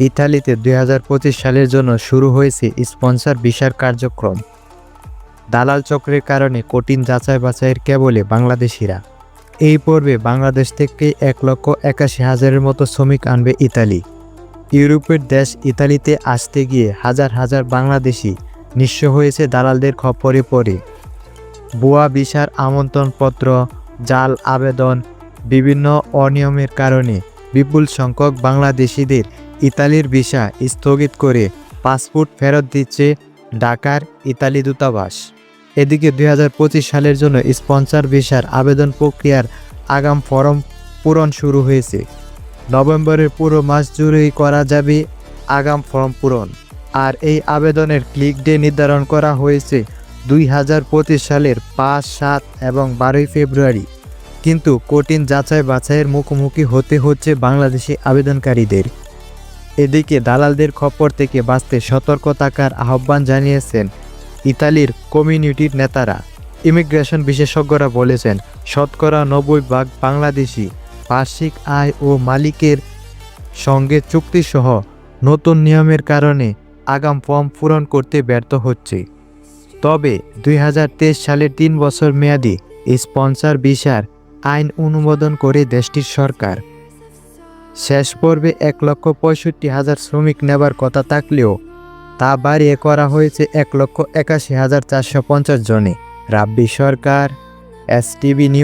ইতালিতে 2025 সালের জন্য শুরু হয়েছে স্পন্সর ভিসার কার্যক্রম। দালাল চক্রের কারণে কঠিন যাচাই বাছাইয়ের কেবলে বাংলাদেশিরা। এই পর্বে বাংলাদেশ থেকে 1,81,000-এর মতো শ্রমিক আনবে ইতালি। ইউরোপের দেশ ইতালিতে আসতে গিয়ে হাজার হাজার বাংলাদেশি নিঃস্ব হয়েছে দালালদের খপ্পরে পড়ে। ভুয়া ভিসার আমন্ত্রণপত্র, জাল আবেদন, বিভিন্ন অনিয়মের কারণে বিপুল সংখ্যক বাংলাদেশিদের ইতালির ভিসা স্থগিত করে পাসপোর্ট ফেরত দিচ্ছে ঢাকার ইতালি দূতাবাস। এদিকে 2025 সালের জন্য স্পন্সর ভিসার আবেদন প্রক্রিয়ার আগাম ফরম পূরণ শুরু হয়েছে। নভেম্বরের পুরো মাস জুড়েই করা যাবে আগাম ফর্ম পূরণ। আর এই আবেদনের ক্লিক ডে নির্ধারণ করা হয়েছে 2025 সালের 5, 7 এবং 12 ফেব্রুয়ারি। কিন্তু কঠিন যাচাই বাছাইয়ের মুখোমুখি হতে হচ্ছে বাংলাদেশি আবেদনকারীদের। এদিকে দালালদের খপ্পর থেকে বাঁচতে সতর্ক থাকার আহ্বান জানিয়েছেন ইতালির কমিউনিটির নেতারা। ইমিগ্রেশন বিশেষজ্ঞরা বলেছেন, শতকরা 90% বাংলাদেশি বার্ষিক আয় ও মালিকের সঙ্গে চুক্তিসহ নতুন নিয়মের কারণে আগাম ফর্ম পূরণ করতে ব্যর্থ হচ্ছে। তবে 2023 সালের 3 বছর মেয়াদী স্পন্সর ভিসার আইন অনুমোদন করে দেশটির সরকার। শেষ পর্বে 1,65,000 শ্রমিক নেবার কথা থাকলেও তা বাড়িয়ে করা হয়েছে 1,81,450 জনে। রাব্বি সরকার, STV নিউজ।